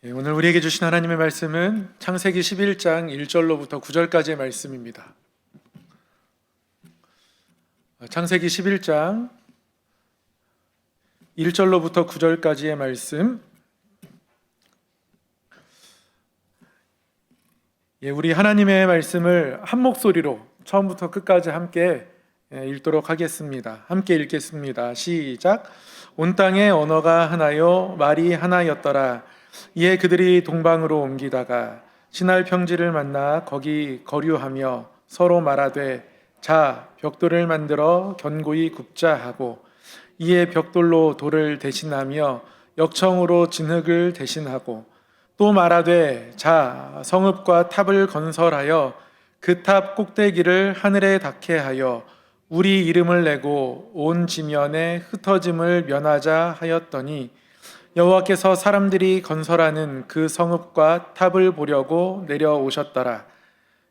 오늘 우리에게 주신 하나님의 말씀은 창세기 11장 1절로부터 9절까지의 말씀입니다. 창세기 11장 1절로부터 9절까지의 말씀. 우리 하나님의 말씀을 한 목소리로 처음부터 끝까지 함께 읽도록 하겠습니다. 함께 읽겠습니다. 시작. 온 땅의 언어가 하나요 말이 하나였더라. 이에 그들이 동방으로 옮기다가 신할 평지를 만나 거기 거류하며 서로 말하되 자 벽돌을 만들어 견고히 굽자 하고 이에 벽돌로 돌을 대신하며 역청으로 진흙을 대신하고 또 말하되 자 성읍과 탑을 건설하여 그 탑 꼭대기를 하늘에 닿게 하여 우리 이름을 내고 온 지면에 흩어짐을 면하자 하였더니 여호와께서 사람들이 건설하는 그 성읍과 탑을 보려고 내려오셨더라.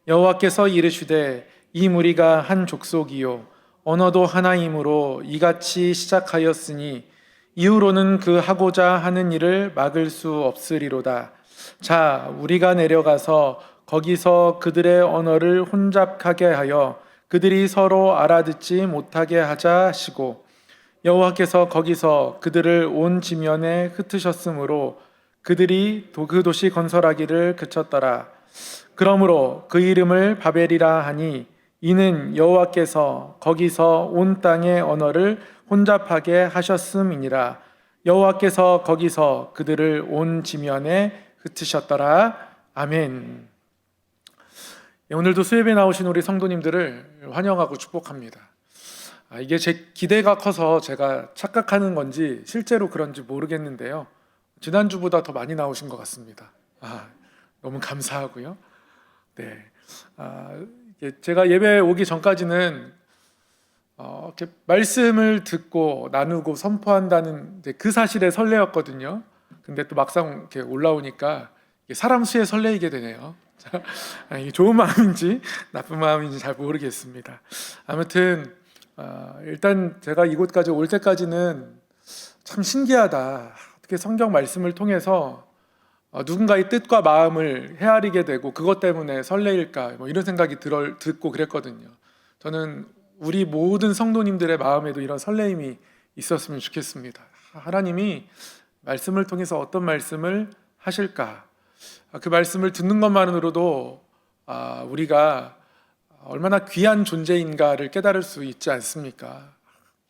여호와께서 이르시되 이 무리가 한 족속이요 언어도 하나이므로 이같이 시작하였으니 이후로는 그 하고자 하는 일을 막을 수 없으리로다. 자 우리가 내려가서 거기서 그들의 언어를 혼잡하게 하여 그들이 서로 알아듣지 못하게 하자 하시고 여호와께서 거기서 그들을 온 지면에 흩으셨으므로 그들이 그 도시 건설하기를 그쳤더라. 그러므로 그 이름을 바벨이라 하니 이는 여호와께서 거기서 온 땅의 언어를 혼잡하게 하셨음이니라. 여호와께서 거기서 그들을 온 지면에 흩으셨더라. 아멘. 오늘도 수협에 나오신 우리 성도님들을 환영하고 축복합니다. 이게 제 기대가 커서 제가 착각하는 건지 실제로 그런지 모르겠는데요. 지난주보다 더 많이 나오신 것 같습니다. 너무 감사하고요. 네. 제가 예배 오기 전까지는 이렇게 말씀을 듣고 나누고 선포한다는 그 사실에 설레었거든요. 근데 또 막상 이렇게 올라오니까 사람 수에 설레이게 되네요. 이게 좋은 마음인지 나쁜 마음인지 잘 모르겠습니다. 아무튼 일단 제가 이곳까지 올 때까지는 참 신기하다. 어떻게 성경 말씀을 통해서 누군가의 뜻과 마음을 헤아리게 되고 그것 때문에 설레일까 이런 생각이 듣고 그랬거든요. 저는 우리 모든 성도님들의 마음에도 이런 설레임이 있었으면 좋겠습니다. 하나님이 말씀을 통해서 어떤 말씀을 하실까? 그 말씀을 듣는 것만으로도 우리가 얼마나 귀한 존재인가를 깨달을 수 있지 않습니까?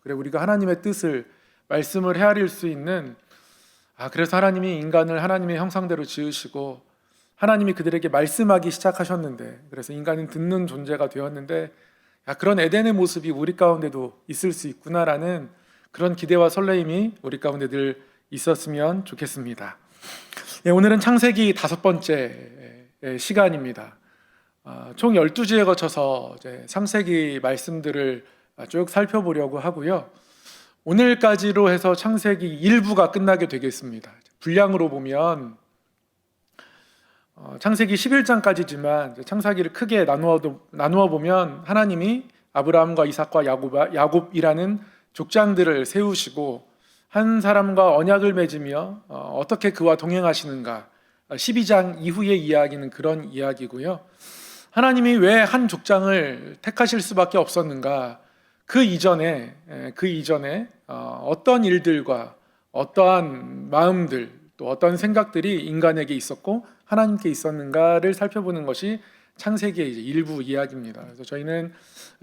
그래 우리가 하나님의 뜻을 말씀을 헤아릴 수 있는 그래서 하나님이 인간을 하나님의 형상대로 지으시고 하나님이 그들에게 말씀하기 시작하셨는데 그래서 인간은 듣는 존재가 되었는데 그런 에덴의 모습이 우리 가운데도 있을 수 있구나라는 그런 기대와 설레임이 우리 가운데 늘 있었으면 좋겠습니다. 오늘은 창세기 5번째 시간입니다. 총 12주에 거쳐서 창세기 말씀들을 쭉 살펴보려고 하고요. 오늘까지로 해서 창세기 1부가 끝나게 되겠습니다. 분량으로 보면 창세기 11장까지지만 창세기를 크게 나누어 보면 하나님이 아브라함과 이삭과 야곱이라는 족장들을 세우시고 한 사람과 언약을 맺으며 어떻게 그와 동행하시는가 12장 이후의 이야기는 그런 이야기고요. 하나님이 왜 한 족장을 택하실 수밖에 없었는가? 그 이전에 어떤 일들과 어떠한 마음들 또 어떤 생각들이 인간에게 있었고 하나님께 있었는가를 살펴보는 것이 창세기의 일부 이야기입니다. 그래서 저희는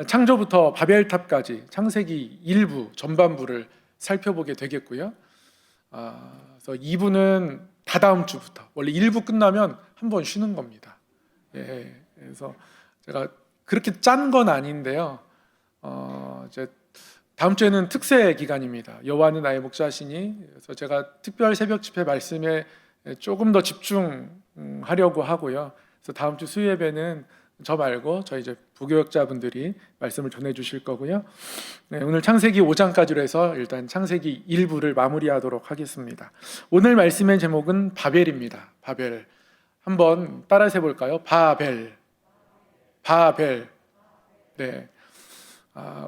창조부터 바벨탑까지 창세기 일부 전반부를 살펴보게 되겠고요. 그래서 2부는 다다음 주부터 원래 1부 끝나면 한 번 쉬는 겁니다. 그래서 제가 그렇게 짠 건 아닌데요. 이제 다음 주에는 특세 기간입니다. 여호와는 나의 목자시니 그래서 제가 특별 새벽 집회 말씀에 조금 더 집중하려고 하고요. 그래서 다음 주 수요예배는 저 말고 저희 이제 부교역자분들이 말씀을 전해 주실 거고요. 오늘 창세기 5장까지로 해서 일단 창세기 1부를 마무리하도록 하겠습니다. 오늘 말씀의 제목은 바벨입니다. 바벨. 한번 따라서 해볼까요? 바벨. 네.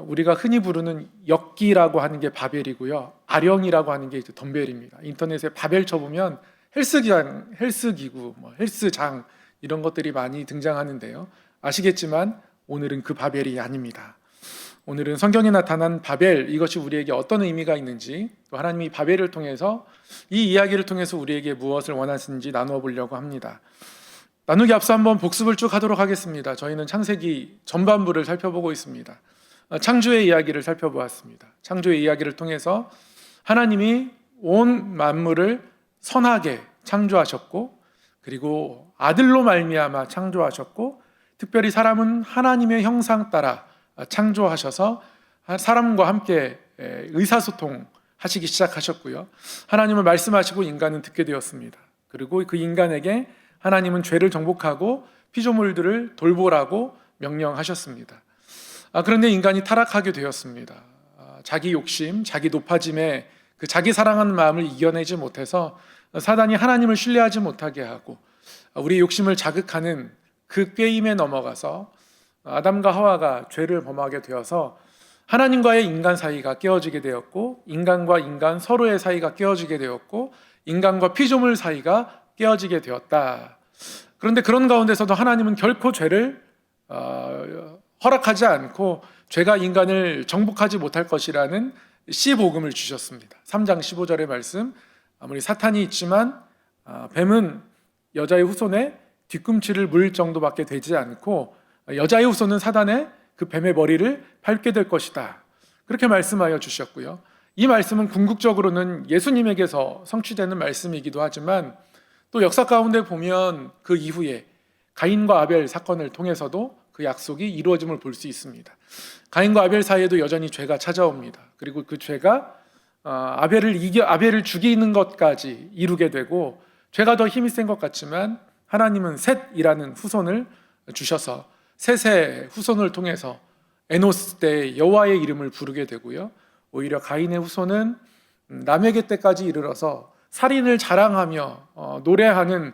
우리가 흔히 부르는 역기라고 하는 게 바벨이고요. 아령이라고 하는 게 이제 덤벨입니다. 인터넷에 바벨 쳐보면 헬스기구, 헬스장 이런 것들이 많이 등장하는데요. 아시겠지만 오늘은 그 바벨이 아닙니다. 오늘은 성경에 나타난 바벨, 이것이 우리에게 어떤 의미가 있는지, 또 하나님이 바벨을 통해서 이 이야기를 통해서 우리에게 무엇을 원하시는지 나누어 보려고 합니다. 나누기 앞서 한번 복습을 쭉 하도록 하겠습니다. 저희는 창세기 전반부를 살펴보고 있습니다. 창조의 이야기를 살펴보았습니다. 창조의 이야기를 통해서 하나님이 온 만물을 선하게 창조하셨고, 그리고 아들로 말미암아 창조하셨고, 특별히 사람은 하나님의 형상 따라 창조하셔서 사람과 함께 의사소통 하시기 시작하셨고요. 하나님은 말씀하시고 인간은 듣게 되었습니다. 그리고 그 인간에게 하나님은 죄를 정복하고 피조물들을 돌보라고 명령하셨습니다. 그런데 인간이 타락하게 되었습니다. 자기 욕심, 자기 높아짐에 그 자기 사랑하는 마음을 이겨내지 못해서 사단이 하나님을 신뢰하지 못하게 하고 우리의 욕심을 자극하는 그 게임에 넘어가서 아담과 하와가 죄를 범하게 되어서 하나님과의 인간 사이가 깨어지게 되었고, 인간과 인간 서로의 사이가 깨어지게 되었고, 인간과 피조물 사이가 깨어지게 되었다. 그런데 그런 가운데서도 하나님은 결코 죄를 허락하지 않고 죄가 인간을 정복하지 못할 것이라는 씨복음을 주셨습니다. 3장 15절의 말씀, 아무리 사탄이 있지만 뱀은 여자의 후손에 뒤꿈치를 물 정도밖에 되지 않고 여자의 후손은 사단의 그 뱀의 머리를 밟게 될 것이다. 그렇게 말씀하여 주셨고요. 이 말씀은 궁극적으로는 예수님에게서 성취되는 말씀이기도 하지만 또 역사 가운데 보면 그 이후에 가인과 아벨 사건을 통해서도 그 약속이 이루어짐을 볼 수 있습니다. 가인과 아벨 사이에도 여전히 죄가 찾아옵니다. 그리고 그 죄가 아벨을 죽이는 것까지 이루게 되고, 죄가 더 힘이 센 것 같지만 하나님은 셋이라는 후손을 주셔서 셋의 후손을 통해서 에노스 때 여호와의 이름을 부르게 되고요. 오히려 가인의 후손은 남에게 때까지 이르러서 살인을 자랑하며 노래하는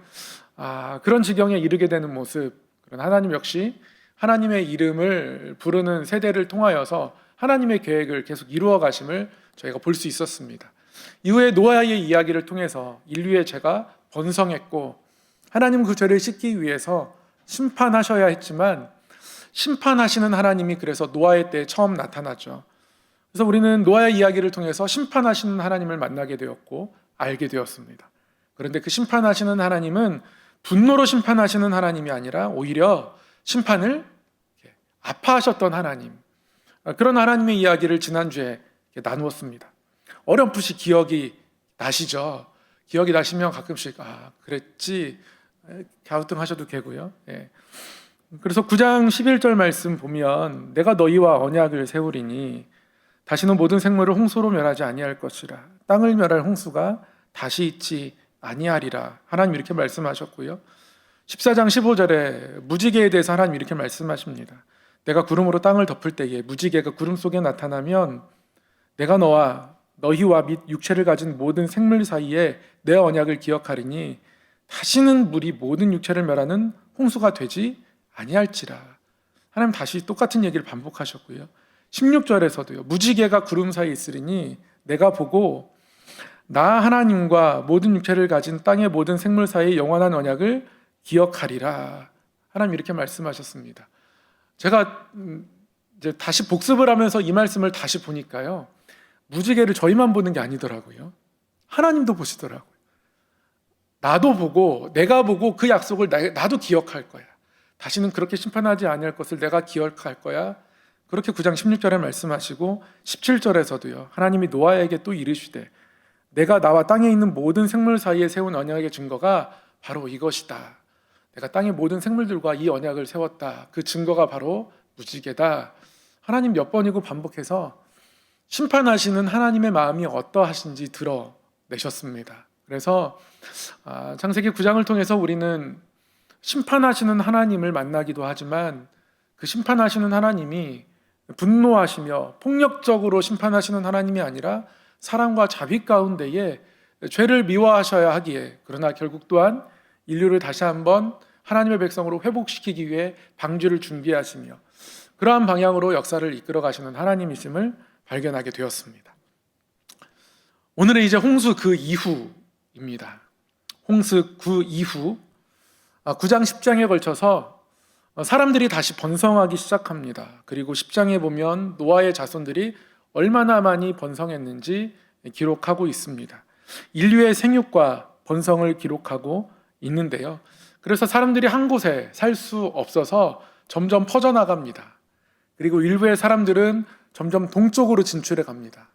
그런 지경에 이르게 되는 모습. 그런 하나님 역시 하나님의 이름을 부르는 세대를 통하여서 하나님의 계획을 계속 이루어 가심을 저희가 볼 수 있었습니다. 이후에 노아의 이야기를 통해서 인류의 죄가 번성했고, 하나님은 그 죄를 씻기 위해서 심판하셔야 했지만 심판하시는 하나님이 그래서 노아의 때에 처음 나타났죠. 그래서 우리는 노아의 이야기를 통해서 심판하시는 하나님을 만나게 되었고 알게 되었습니다. 그런데 그 심판하시는 하나님은 분노로 심판하시는 하나님이 아니라 오히려 심판을 아파하셨던 하나님, 그런 하나님의 이야기를 지난주에 나누었습니다. 어렴풋이 기억이 나시죠? 기억이 나시면 가끔씩 그랬지 갸우뚱하셔도 되고요. 그래서 9장 11절 말씀 보면 내가 너희와 언약을 세우리니 다시는 모든 생물을 홍수로 멸하지 아니할 것이라. 땅을 멸할 홍수가 다시 있지 아니하리라. 하나님 이렇게 말씀하셨고요. 14장 15절에 무지개에 대해서 하나님 이렇게 말씀하십니다. 내가 구름으로 땅을 덮을 때에 무지개가 구름 속에 나타나면 내가 너희와 및 육체를 가진 모든 생물 사이에 내 언약을 기억하리니 다시는 물이 모든 육체를 멸하는 홍수가 되지 아니할지라. 하나님 다시 똑같은 얘기를 반복하셨고요. 16절에서도요. 무지개가 구름 사이에 있으리니 내가 보고 나 하나님과 모든 육체를 가진 땅의 모든 생물 사이의 영원한 언약을 기억하리라. 하나님 이렇게 말씀하셨습니다. 제가 이제 다시 복습을 하면서 이 말씀을 다시 보니까요. 무지개를 저희만 보는 게 아니더라고요. 하나님도 보시더라고요. 나도 보고 내가 보고 그 약속을 나도 기억할 거야. 다시는 그렇게 심판하지 아니할 것을 내가 기억할 거야. 그렇게 9장 16절에 말씀하시고 17절에서도요. 하나님이 노아에게 또 이르시되 내가 나와 땅에 있는 모든 생물 사이에 세운 언약의 증거가 바로 이것이다. 내가 땅의 모든 생물들과 이 언약을 세웠다. 그 증거가 바로 무지개다. 하나님 몇 번이고 반복해서 심판하시는 하나님의 마음이 어떠하신지 드러내셨습니다. 그래서 창세기 9장을 통해서 우리는 심판하시는 하나님을 만나기도 하지만 그 심판하시는 하나님이 분노하시며 폭력적으로 심판하시는 하나님이 아니라 사랑과 자비 가운데에 죄를 미워하셔야 하기에, 그러나 결국 또한 인류를 다시 한번 하나님의 백성으로 회복시키기 위해 방주를 준비하시며 그러한 방향으로 역사를 이끌어 가시는 하나님이심을 발견하게 되었습니다. 오늘은 이제 홍수 그 이후입니다. 홍수 그 이후 9장 10장에 걸쳐서 사람들이 다시 번성하기 시작합니다. 그리고 10장에 보면 노아의 자손들이 얼마나 많이 번성했는지 기록하고 있습니다. 인류의 생육과 번성을 기록하고 있는데요. 그래서 사람들이 한 곳에 살 수 없어서 점점 퍼져나갑니다. 그리고 일부의 사람들은 점점 동쪽으로 진출해 갑니다.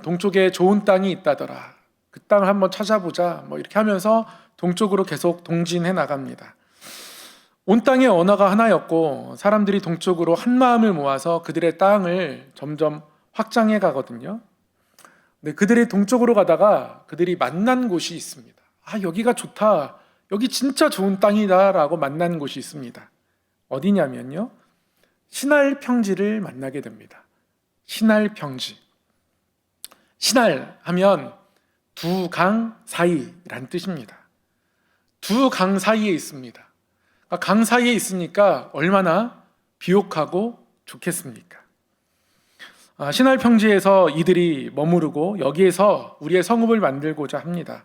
동쪽에 좋은 땅이 있다더라. 그 땅을 한번 찾아보자. 이렇게 하면서 동쪽으로 계속 동진해 나갑니다. 온 땅의 언어가 하나였고 사람들이 동쪽으로 한 마음을 모아서 그들의 땅을 점점 확장해 가거든요. 근데 그들이 동쪽으로 가다가 그들이 만난 곳이 있습니다. 여기가 좋다. 여기 진짜 좋은 땅이다 라고 만난 곳이 있습니다. 어디냐면요, 시날 평지를 만나게 됩니다. 시날 평지. 시날 하면 두 강 사이란 뜻입니다. 두 강 사이에 있습니다. 강 사이에 있으니까 얼마나 비옥하고 좋겠습니까? 시날 평지에서 이들이 머무르고 여기에서 우리의 성읍을 만들고자 합니다.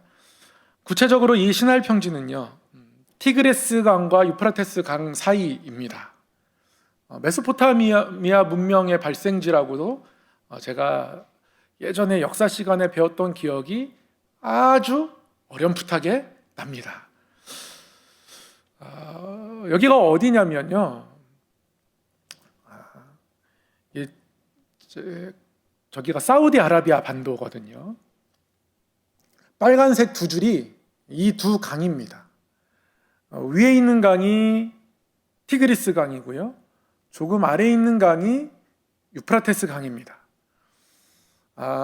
구체적으로 이 시날 평지는요, 티그레스 강과 유프라테스 강 사이입니다. 메소포타미아 문명의 발생지라고도 제가 예전에 역사 시간에 배웠던 기억이 아주 어렴풋하게 납니다. 여기가 어디냐면요, 저기가 사우디아라비아 반도거든요. 빨간색 두 줄이 이 두 강입니다. 위에 있는 강이 티그리스 강이고요, 조금 아래에 있는 강이 유프라테스 강입니다.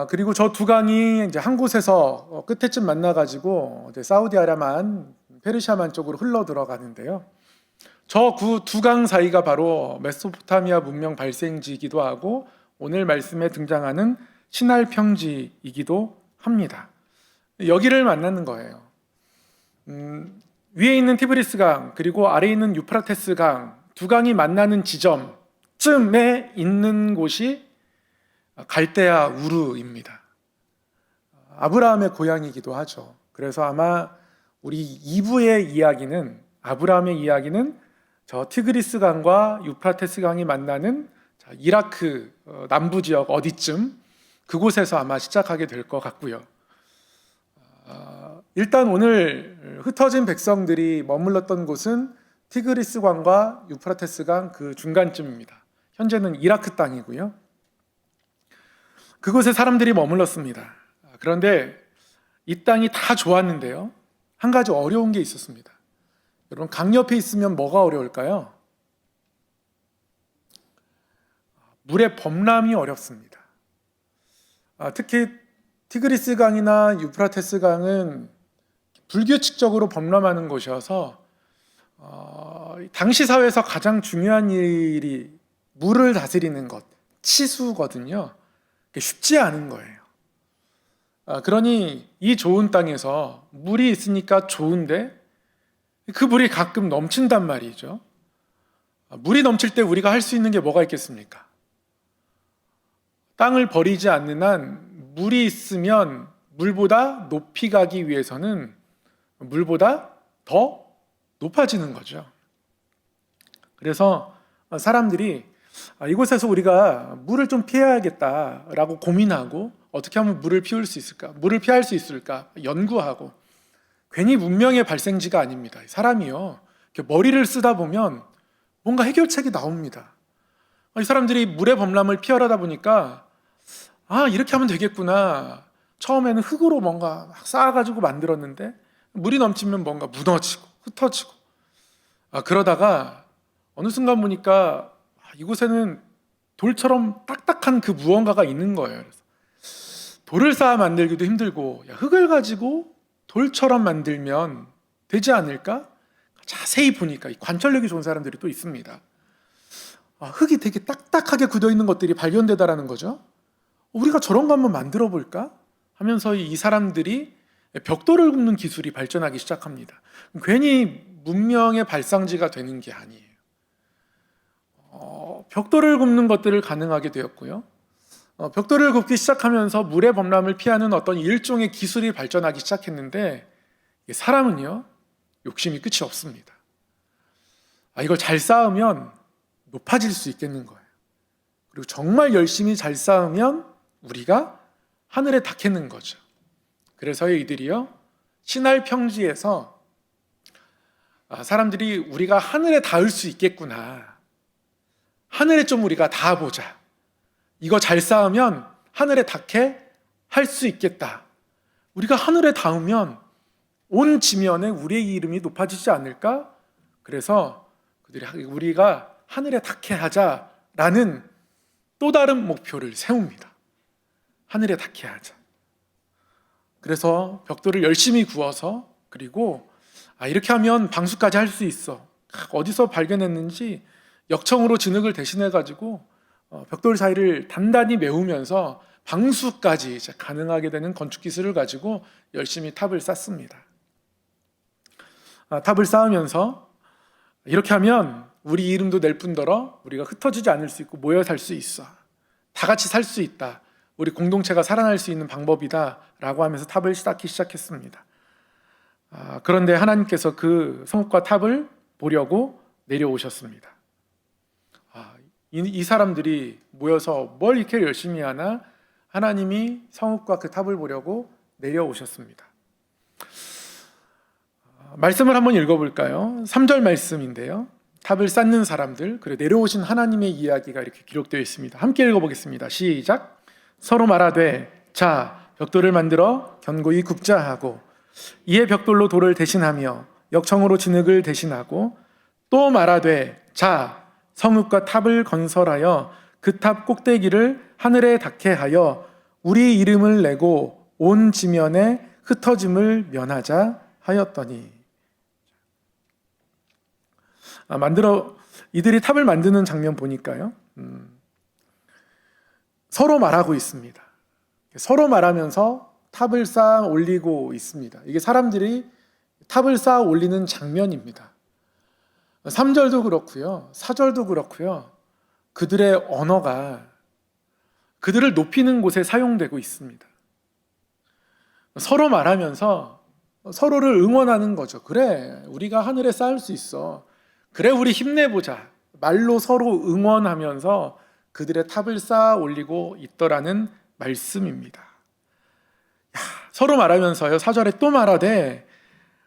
그리고 저 두 강이 이제 한 곳에서 끝에쯤 만나가지고 사우디아라비아만, 페르시아만 쪽으로 흘러 들어가는데요. 저 두 강 사이가 바로 메소포타미아 문명 발생지이기도 하고 오늘 말씀에 등장하는 시날 평지이기도 합니다. 여기를 만나는 거예요. 위에 있는 티브리스 강 그리고 아래에 있는 유프라테스 강, 두 강이 만나는 지점쯤에 있는 곳이 갈대아 우르입니다. 아브라함의 고향이기도 하죠. 그래서 아마 우리 2부의 이야기는, 아브라함의 이야기는 저 티그리스 강과 유프라테스 강이 만나는 이라크 남부 지역 어디쯤, 그곳에서 아마 시작하게 될 것 같고요. 일단 오늘 흩어진 백성들이 머물렀던 곳은 티그리스 강과 유프라테스 강 그 중간쯤입니다. 현재는 이라크 땅이고요. 그곳에 사람들이 머물렀습니다. 그런데 이 땅이 다 좋았는데요, 한 가지 어려운 게 있었습니다. 여러분, 강 옆에 있으면 뭐가 어려울까요? 물의 범람이 어렵습니다. 특히 티그리스 강이나 유프라테스 강은 불규칙적으로 범람하는 곳이어서 당시 사회에서 가장 중요한 일이 물을 다스리는 것, 치수거든요. 쉽지 않은 거예요. 그러니 이 좋은 땅에서 물이 있으니까 좋은데 그 물이 가끔 넘친단 말이죠. 물이 넘칠 때 우리가 할 수 있는 게 뭐가 있겠습니까? 땅을 버리지 않는 한 물이 있으면 물보다 높이 가기 위해서는 물보다 더 높아지는 거죠. 그래서 사람들이 이곳에서 우리가 물을 좀 피해야겠다라고 고민하고 어떻게 하면 물을 피울 수 있을까? 물을 피할 수 있을까? 연구하고, 괜히 문명의 발생지가 아닙니다. 사람이요, 머리를 쓰다 보면 뭔가 해결책이 나옵니다. 이 사람들이 물의 범람을 피하려다 보니까 이렇게 하면 되겠구나. 처음에는 흙으로 뭔가 막 쌓아가지고 만들었는데 물이 넘치면 뭔가 무너지고 흩어지고, 그러다가 어느 순간 보니까 이곳에는 돌처럼 딱딱한 그 무언가가 있는 거예요. 그래서 돌을 쌓아 만들기도 힘들고 흙을 가지고 돌처럼 만들면 되지 않을까? 자세히 보니까 관찰력이 좋은 사람들이 또 있습니다. 흙이 되게 딱딱하게 굳어 있는 것들이 발견되다라는 거죠. 우리가 저런 거 한번 만들어 볼까? 하면서 이 사람들이 벽돌을 굽는 기술이 발전하기 시작합니다. 괜히 문명의 발상지가 되는 게 아니에요. 벽돌을 굽는 것들을 가능하게 되었고요. 벽돌을 굽기 시작하면서 물의 범람을 피하는 어떤 일종의 기술이 발전하기 시작했는데, 사람은요, 욕심이 끝이 없습니다. 이걸 잘 쌓으면 높아질 수 있겠는 거예요. 그리고 정말 열심히 잘 쌓으면 우리가 하늘에 닿겠는 거죠. 그래서 이들이요, 신할 평지에서 사람들이 우리가 하늘에 닿을 수 있겠구나, 하늘에 좀 우리가 닿아보자, 이거 잘 쌓으면 하늘에 닿게 할 수 있겠다, 우리가 하늘에 닿으면 온 지면에 우리의 이름이 높아지지 않을까? 그래서 그들이 우리가 하늘에 닿게 하자라는 또 다른 목표를 세웁니다. 하늘에 닿게 하자. 그래서 벽돌을 열심히 구워서, 그리고 이렇게 하면 방수까지 할 수 있어, 어디서 발견했는지 역청으로 진흙을 대신해 가지고 벽돌 사이를 단단히 메우면서 방수까지 가능하게 되는 건축 기술을 가지고 열심히 탑을 쌓습니다. 탑을 쌓으면서 이렇게 하면 우리 이름도 낼 뿐더러 우리가 흩어지지 않을 수 있고 모여 살 수 있어, 다 같이 살 수 있다, 우리 공동체가 살아날 수 있는 방법이다 라고 하면서 탑을 쌓기 시작했습니다. 그런데 하나님께서 그 성읍과 탑을 보려고 내려오셨습니다. 이 사람들이 모여서 뭘 이렇게 열심히 하나? 하나님이 성읍과 그 탑을 보려고 내려오셨습니다. 말씀을 한번 읽어볼까요? 3절 말씀인데요, 탑을 쌓는 사람들, 그리고 내려오신 하나님의 이야기가 이렇게 기록되어 있습니다. 함께 읽어보겠습니다. 시작. 서로 말하되, 자, 벽돌을 만들어 견고히 굽자 하고, 이에 벽돌로 돌을 대신하며 역청으로 진흙을 대신하고, 또 말하되, 자, 성읍과 탑을 건설하여 그 탑 꼭대기를 하늘에 닿게 하여 우리 이름을 내고 온 지면에 흩어짐을 면하자 하였더니. 이들이 탑을 만드는 장면 보니까요, 서로 말하고 있습니다. 서로 말하면서 탑을 쌓아 올리고 있습니다. 이게 사람들이 탑을 쌓아 올리는 장면입니다. 3절도 그렇고요, 4절도 그렇고요, 그들의 언어가 그들을 높이는 곳에 사용되고 있습니다. 서로 말하면서 서로를 응원하는 거죠. 그래, 우리가 하늘에 쌓을 수 있어. 그래, 우리 힘내보자. 말로 서로 응원하면서 그들의 탑을 쌓아 올리고 있더라는 말씀입니다. 서로 말하면서요, 4절에 또 말하되,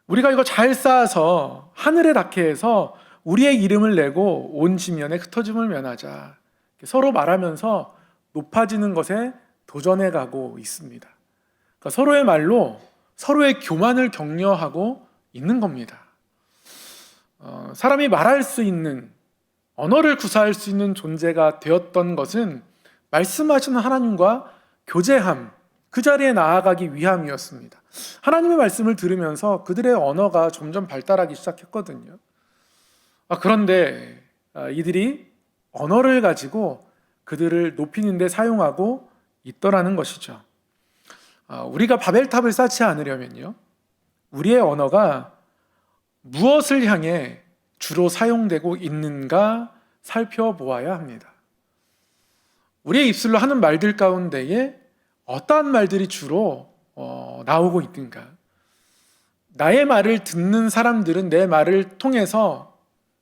우리가 이거 잘 쌓아서 하늘에 닿게 해서 우리의 이름을 내고 온 지면에 흩어짐을 면하자. 서로 말하면서 높아지는 것에 도전해 가고 있습니다. 그러니까 서로의 말로 서로의 교만을 격려하고 있는 겁니다. 사람이 말할 수 있는, 언어를 구사할 수 있는 존재가 되었던 것은 말씀하시는 하나님과 교제함, 그 자리에 나아가기 위함이었습니다. 하나님의 말씀을 들으면서 그들의 언어가 점점 발달하기 시작했거든요. 그런데 이들이 언어를 가지고 그들을 높이는 데 사용하고 있더라는 것이죠. 우리가 바벨탑을 쌓지 않으려면요, 우리의 언어가 무엇을 향해 주로 사용되고 있는가 살펴보아야 합니다. 우리의 입술로 하는 말들 가운데에 어떠한 말들이 주로 나오고 있는가, 나의 말을 듣는 사람들은 내 말을 통해서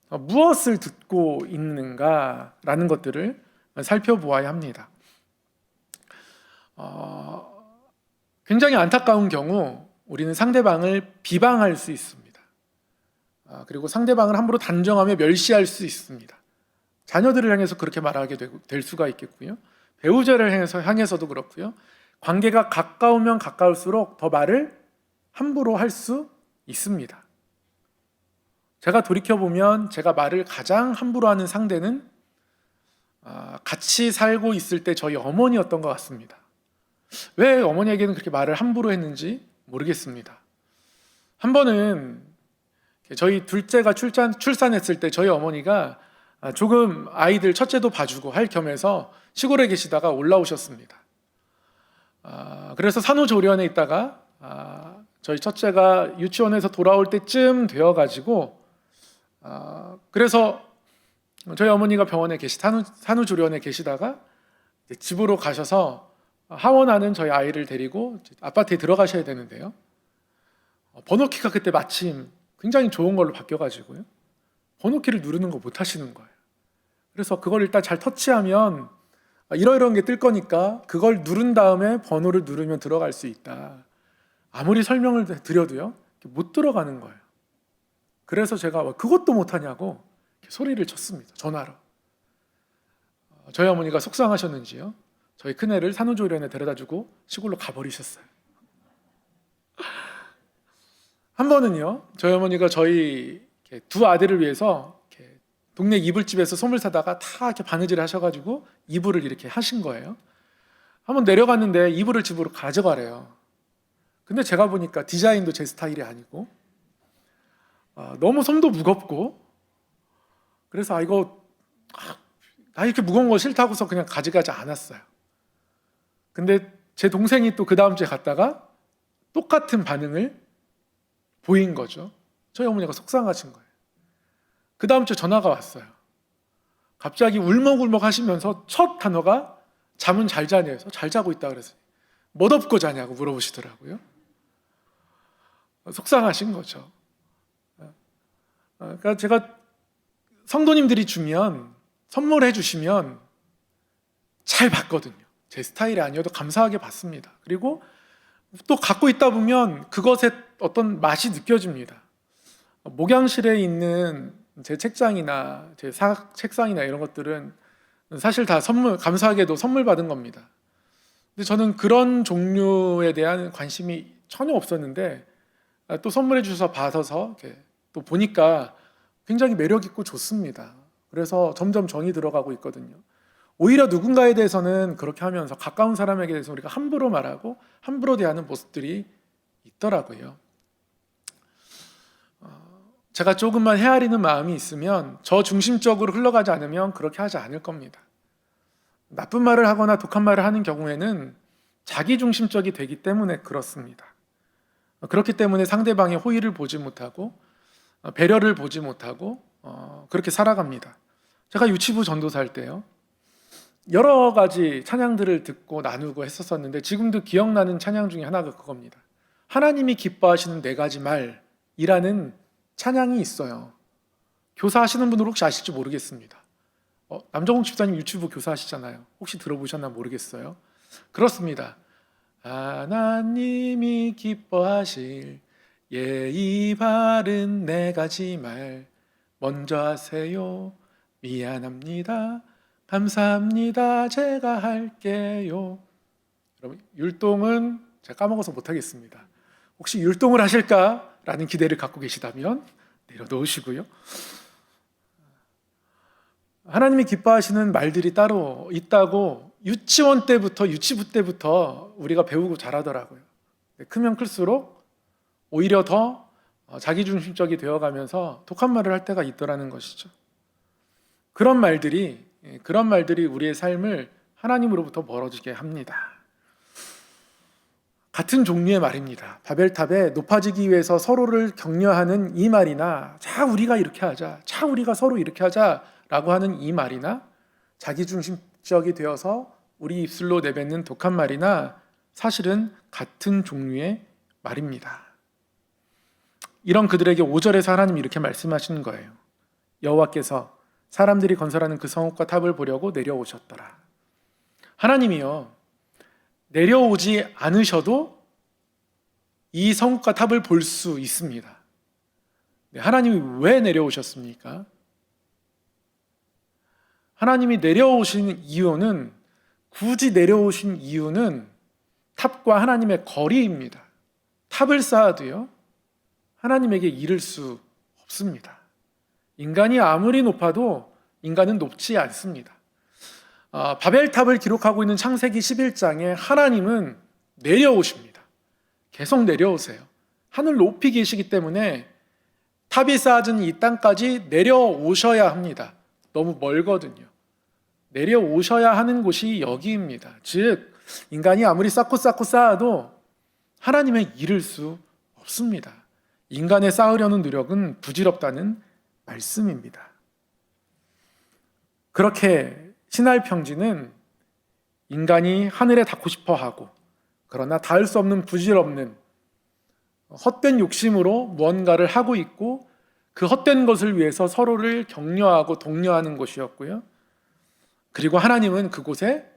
무엇을 듣고 있는가라는 것들을 살펴보아야 합니다. 굉장히 안타까운 경우 우리는 상대방을 비방할 수 있습니다. 그리고 상대방을 함부로 단정하며 멸시할 수 있습니다. 자녀들을 향해서 그렇게 말하게 될 수가 있겠고요, 배우자를 향해서도 그렇고요, 관계가 가까우면 가까울수록 더 말을 함부로 할 수 있습니다. 제가 돌이켜보면 제가 말을 가장 함부로 하는 상대는 같이 살고 있을 때 저희 어머니였던 것 같습니다. 왜 어머니에게는 그렇게 말을 함부로 했는지 모르겠습니다. 한 번은 저희 둘째가 출산했을 때 저희 어머니가 조금 아이들 첫째도 봐주고 할 겸해서 시골에 계시다가 올라오셨습니다. 그래서 산후조리원에 있다가 저희 첫째가 유치원에서 돌아올 때쯤 되어가지고, 그래서 저희 어머니가 병원에 산후조리원에 계시다가 집으로 가셔서 하원하는 저희 아이를 데리고 아파트에 들어가셔야 되는데요, 번호키가 그때 마침 굉장히 좋은 걸로 바뀌어가지고요. 번호키를 누르는 거 못 하시는 거예요. 그래서 그걸 일단 잘 터치하면 이러이러한 게 뜰 거니까 그걸 누른 다음에 번호를 누르면 들어갈 수 있다. 아무리 설명을 드려도요, 못 들어가는 거예요. 그래서 제가 그것도 못하냐고 소리를 쳤습니다. 전화로. 저희 어머니가 속상하셨는지요, 저희 큰애를 산후조리원에 데려다주고 시골로 가버리셨어요. 한 번은요, 저희 어머니가 저희 두 아들을 위해서 동네 이불집에서 솜을 사다가 다 이렇게 바느질 하셔가지고 이불을 이렇게 하신 거예요. 한번 내려갔는데 이불을 집으로 가져가래요. 근데 제가 보니까 디자인도 제 스타일이 아니고 너무 솜도 무겁고, 그래서 나 이렇게 무거운 거 싫다고서 그냥 가져가지 않았어요. 근데 제 동생이 또 그 다음 주에 갔다가 똑같은 반응을 보인 거죠. 저희 어머니가 속상하신 거예요. 그 다음 주에 전화가 왔어요. 갑자기 울먹울먹 하시면서 첫 단어가 잠은 잘 자냐에서 잘 자고 있다 그래서 뭐 덮고 자냐고 물어보시더라고요. 속상하신 거죠. 그러니까 제가 성도님들이 주면, 선물해 주시면 잘 받거든요. 제 스타일이 아니어도 감사하게 받습니다. 그리고 또 갖고 있다 보면 그것의 어떤 맛이 느껴집니다. 목양실에 있는 제 책장이나 제 책상이나 이런 것들은 사실 다 감사하게도 선물 받은 겁니다. 근데 저는 그런 종류에 대한 관심이 전혀 없었는데 또 선물해 주셔서 받아서 또 보니까 굉장히 매력 있고 좋습니다. 그래서 점점 정이 들어가고 있거든요. 오히려 누군가에 대해서는 그렇게 하면서 가까운 사람에게 대해서 우리가 함부로 말하고 함부로 대하는 모습들이 있더라고요. 제가 조금만 헤아리는 마음이 있으면, 저 중심적으로 흘러가지 않으면 그렇게 하지 않을 겁니다. 나쁜 말을 하거나 독한 말을 하는 경우에는 자기 중심적이 되기 때문에 그렇습니다. 그렇기 때문에 상대방의 호의를 보지 못하고 배려를 보지 못하고 그렇게 살아갑니다. 제가 유치부 전도사일 때요, 여러 가지 찬양들을 듣고 나누고 했었는데 지금도 기억나는 찬양 중에 하나가 그겁니다. 하나님이 기뻐하시는 4가지 말이라는 찬양이 있어요. 교사하시는 분들 혹시 아실지 모르겠습니다. 남정욱 집사님 유튜브 교사하시잖아요. 혹시 들어보셨나 모르겠어요. 그렇습니다. 하나님이 기뻐하실 예의 바른 4가지 말 먼저 하세요. 미안합니다. 감사합니다. 제가 할게요. 여러분, 율동은 제가 까먹어서 못하겠습니다. 혹시 율동을 하실까라는 기대를 갖고 계시다면 내려놓으시고요. 하나님이 기뻐하시는 말들이 따로 있다고 유치원 때부터, 유치부 때부터 우리가 배우고 자라더라고요. 크면 클수록 오히려 더 자기중심적이 되어가면서 독한 말을 할 때가 있더라는 것이죠. 그런 말들이 우리의 삶을 하나님으로부터 멀어지게 합니다. 같은 종류의 말입니다. 바벨탑에 높아지기 위해서 서로를 격려하는 이 말이나, 자 우리가 이렇게 하자, 자 우리가 서로 이렇게 하자라고 하는 이 말이나, 자기중심적이 되어서 우리 입술로 내뱉는 독한 말이나 사실은 같은 종류의 말입니다. 이런 그들에게 5절에서 하나님이 이렇게 말씀하시는 거예요. 여호와께서 사람들이 건설하는 그 성읍과 탑을 보려고 내려오셨더라. 하나님이요, 내려오지 않으셔도 이 성읍과 탑을 볼 수 있습니다. 하나님이 왜 내려오셨습니까? 하나님이 내려오신 이유는, 굳이 내려오신 이유는 탑과 하나님의 거리입니다. 탑을 쌓아도요, 하나님에게 이를 수 없습니다. 인간이 아무리 높아도 인간은 높지 않습니다. 바벨탑을 기록하고 있는 창세기 11장에 하나님은 내려오십니다. 계속 내려오세요. 하늘 높이 계시기 때문에 탑이 쌓아진 이 땅까지 내려오셔야 합니다. 너무 멀거든요. 내려오셔야 하는 곳이 여기입니다. 즉 인간이 아무리 쌓고 쌓아도 하나님의 이를 수 없습니다. 인간의 쌓으려는 노력은 부질없다는 말씀입니다. 그렇게 신할평지는 인간이 하늘에 닿고 싶어하고, 그러나 닿을 수 없는 부질없는 헛된 욕심으로 무언가를 하고 있고 그 헛된 것을 위해서 서로를 격려하고 독려하는 곳이었고요. 그리고 하나님은 그곳에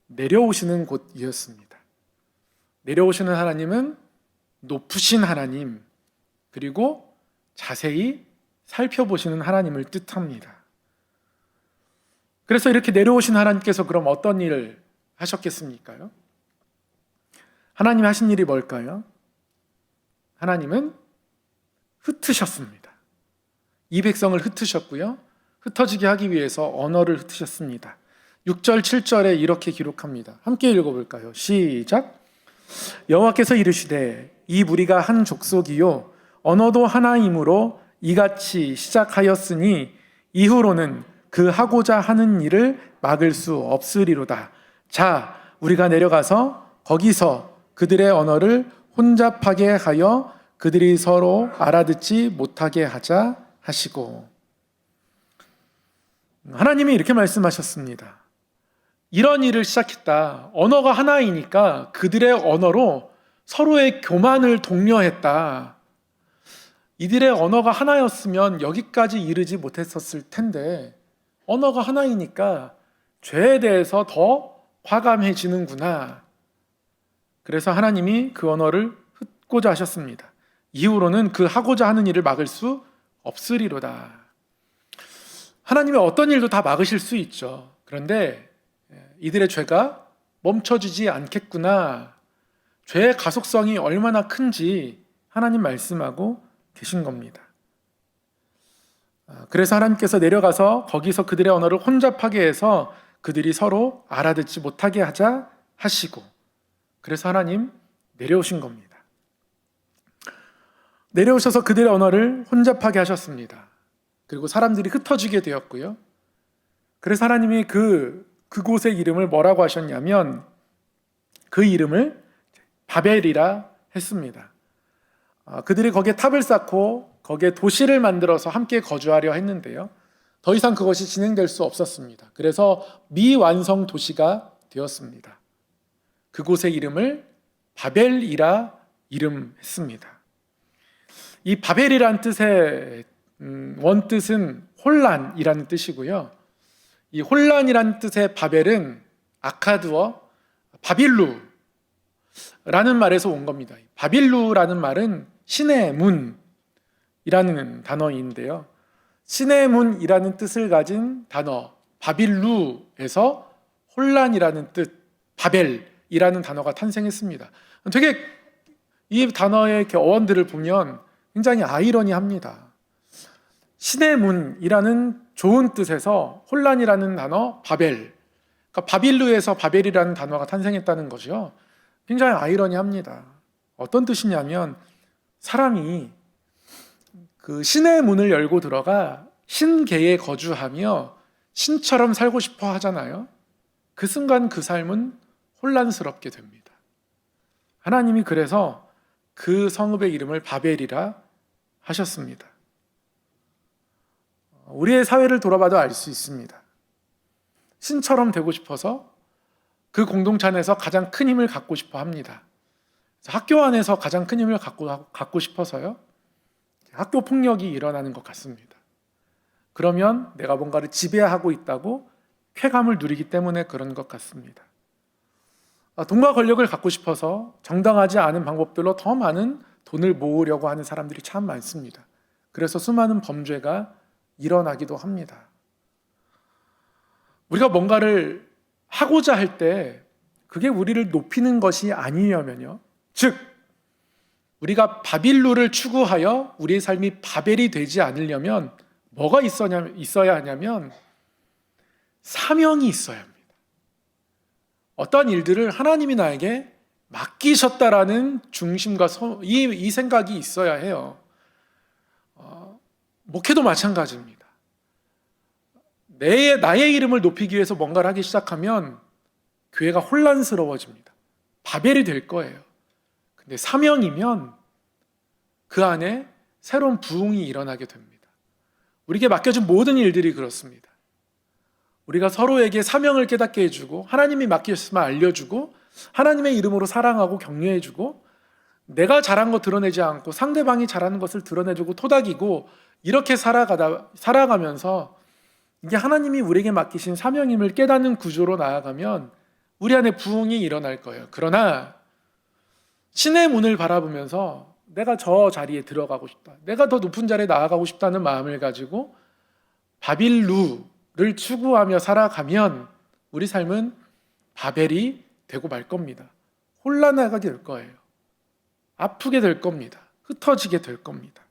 내려오시는 곳이었습니다. 내려오시는 하나님은 높으신 하나님, 그리고 자세히 살펴보시는 하나님을 뜻합니다. 그래서 이렇게 내려오신 하나님께서 그럼 어떤 일을 하셨겠습니까? 하나님이 하신 일이 뭘까요? 하나님은 흩으셨습니다. 이 백성을 흩으셨고요. 흩어지게 하기 위해서 언어를 흩으셨습니다. 6절, 7절에 이렇게 기록합니다. 함께 읽어볼까요? 시작! 여호와께서 이르시되 이 무리가 한 족속이요 언어도 하나이므로 이같이 시작하였으니 이후로는 그 하고자 하는 일을 막을 수 없으리로다. 자, 우리가 내려가서 거기서 그들의 언어를 혼잡하게 하여 그들이 서로 알아듣지 못하게 하자 하시고, 하나님이 이렇게 말씀하셨습니다. 이런 일을 시작했다. 언어가 하나이니까 그들의 언어로 서로의 교만을 독려했다. 이들의 언어가 하나였으면 여기까지 이르지 못했었을 텐데 언어가 하나이니까 죄에 대해서 더 과감해지는구나. 그래서 하나님이 그 언어를 흩고자 하셨습니다. 이후로는 그 하고자 하는 일을 막을 수 없으리로다. 하나님이 어떤 일도 다 막으실 수 있죠. 그런데 이들의 죄가 멈춰지지 않겠구나. 죄의 가속성이 얼마나 큰지 하나님 말씀하고 계신 겁니다. 그래서 하나님께서 내려가서 거기서 그들의 언어를 혼잡하게 해서 그들이 서로 알아듣지 못하게 하자 하시고, 그래서 하나님 내려오신 겁니다. 내려오셔서 그들의 언어를 혼잡하게 하셨습니다. 그리고 사람들이 흩어지게 되었고요. 그래서 하나님이 그곳의 이름을 뭐라고 하셨냐면 그 이름을 바벨이라 했습니다. 그들이 거기에 탑을 쌓고 거기에 도시를 만들어서 함께 거주하려 했는데요. 더 이상 그것이 진행될 수 없었습니다. 그래서 미완성 도시가 되었습니다. 그곳의 이름을 바벨이라 이름했습니다. 이 바벨이란 뜻의 원뜻은 혼란이라는 뜻이고요. 이 혼란이라는 뜻의 바벨은 아카드어 바빌루라는 말에서 온 겁니다. 바빌루라는 말은 신의 문이라는 단어인데요. 신의 문이라는 뜻을 가진 단어 바빌루에서 혼란이라는 뜻 바벨이라는 단어가 탄생했습니다. 되게 이 단어의 이렇게 어원들을 보면 굉장히 아이러니합니다. 신의 문이라는 좋은 뜻에서 혼란이라는 단어 바벨, 그러니까 바빌루에서 바벨이라는 단어가 탄생했다는 거죠. 굉장히 아이러니합니다. 어떤 뜻이냐면 사람이 그 신의 문을 열고 들어가 신계에 거주하며 신처럼 살고 싶어 하잖아요. 그 순간 그 삶은 혼란스럽게 됩니다. 하나님이 그래서 그 성읍의 이름을 바벨이라 하셨습니다. 우리의 사회를 돌아봐도 알 수 있습니다. 신처럼 되고 싶어서 그 공동체 안에서 가장 큰 힘을 갖고 싶어 합니다. 학교 안에서 가장 큰 힘을 갖고 싶어서요. 학교 폭력이 일어나는 것 같습니다. 그러면 내가 뭔가를 지배하고 있다고 쾌감을 누리기 때문에 그런 것 같습니다. 돈과 권력을 갖고 싶어서 정당하지 않은 방법들로 더 많은 돈을 모으려고 하는 사람들이 참 많습니다. 그래서 수많은 범죄가 일어나기도 합니다. 우리가 뭔가를 하고자 할 때 그게 우리를 높이는 것이 아니려면요. 즉, 우리가 바빌루를 추구하여 우리의 삶이 바벨이 되지 않으려면 뭐가 있어야 하냐면 사명이 있어야 합니다. 어떤 일들을 하나님이 나에게 맡기셨다라는 중심과 이 생각이 있어야 해요. 목회도 마찬가지입니다. 나의 이름을 높이기 위해서 뭔가를 하기 시작하면 교회가 혼란스러워집니다. 바벨이 될 거예요. 근데 사명이면 그 안에 새로운 부흥이 일어나게 됩니다. 우리에게 맡겨진 모든 일들이 그렇습니다. 우리가 서로에게 사명을 깨닫게 해주고 하나님이 맡기셨음을 알려주고 하나님의 이름으로 사랑하고 격려해주고 내가 잘한 거 드러내지 않고 상대방이 잘하는 것을 드러내주고 토닥이고 이렇게 살아가면서 이게 하나님이 우리에게 맡기신 사명임을 깨닫는 구조로 나아가면 우리 안에 부흥이 일어날 거예요. 그러나 신의 문을 바라보면서 내가 저 자리에 들어가고 싶다, 내가 더 높은 자리에 나아가고 싶다는 마음을 가지고 바빌루를 추구하며 살아가면 우리 삶은 바벨이 되고 말 겁니다. 혼란하게 될 거예요. 아프게 될 겁니다. 흩어지게 될 겁니다.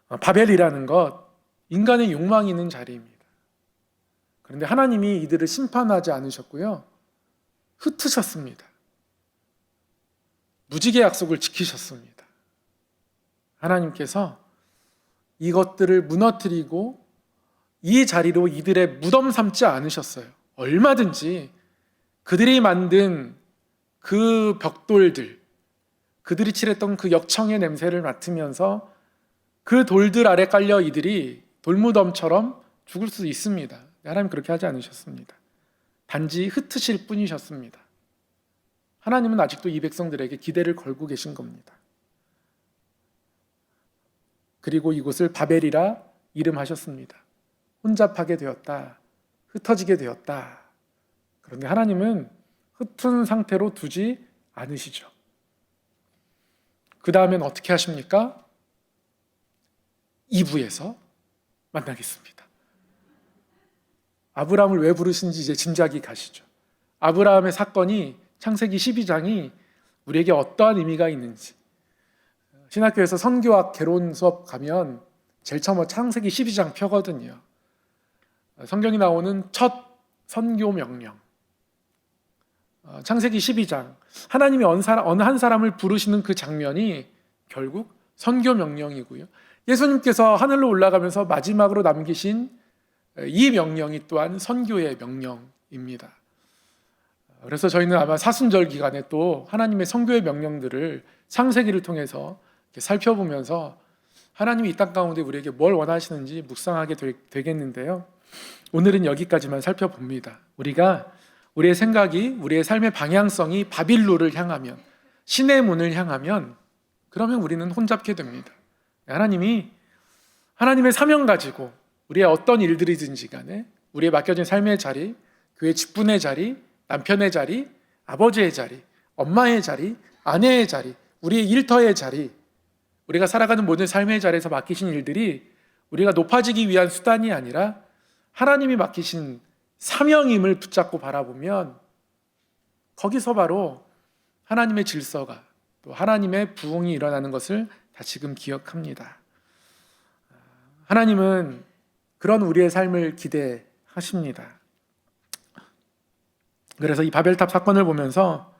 바벨이라는 것, 인간의 욕망이 있는 자리입니다. 그런데 하나님이 이들을 심판하지 않으셨고요, 흩으셨습니다. 무지개 약속을 지키셨습니다. 하나님께서 이것들을 무너뜨리고 이 자리로 이들의 무덤 삼지 않으셨어요. 얼마든지 그들이 만든 그 벽돌들, 그들이 칠했던 그 역청의 냄새를 맡으면서 그 돌들 아래 깔려 이들이 돌무덤처럼 죽을 수 있습니다. 하나님 그렇게 하지 않으셨습니다. 단지 흩으실 뿐이셨습니다. 하나님은 아직도 이 백성들에게 기대를 걸고 계신 겁니다. 그리고 이곳을 바벨이라 이름하셨습니다. 혼잡하게 되었다, 흩어지게 되었다. 그런데 하나님은 흩은 상태로 두지 않으시죠. 그 다음엔 어떻게 하십니까? 2부에서 만나겠습니다. 아브라함을 왜 부르신지 이제 짐작이 가시죠. 아브라함의 사건이 창세기 12장이 우리에게 어떠한 의미가 있는지, 신학교에서 선교학 개론 수업 가면 제일 처음 창세기 12장 펴거든요. 성경이 나오는 첫 선교 명령, 창세기 12장, 하나님이 어느 한 사람을 부르시는 그 장면이 결국 선교 명령이고요, 예수님께서 하늘로 올라가면서 마지막으로 남기신 이 명령이 또한 선교의 명령입니다. 그래서 저희는 아마 사순절 기간에 또 하나님의 선교의 명령들을 창세기를 통해서 이렇게 살펴보면서 하나님이 이 땅 가운데 우리에게 뭘 원하시는지 묵상하게 되겠는데요, 오늘은 여기까지만 살펴봅니다. 우리가 우리의 생각이, 우리의 삶의 방향성이 바빌루를 향하면, 신의 문을 향하면, 그러면 우리는 혼잡게 됩니다. 하나님이 하나님의 사명 가지고 우리의 어떤 일들이든지 간에 우리의 맡겨진 삶의 자리, 교회 직분의 자리, 남편의 자리, 아버지의 자리, 엄마의 자리, 아내의 자리, 우리의 일터의 자리, 우리가 살아가는 모든 삶의 자리에서 맡기신 일들이 우리가 높아지기 위한 수단이 아니라 하나님이 맡기신 사명임을 붙잡고 바라보면 거기서 바로 하나님의 질서가, 또 하나님의 부흥이 일어나는 것을 다시금 기억합니다. 하나님은 그런 우리의 삶을 기대하십니다. 그래서 이 바벨탑 사건을 보면서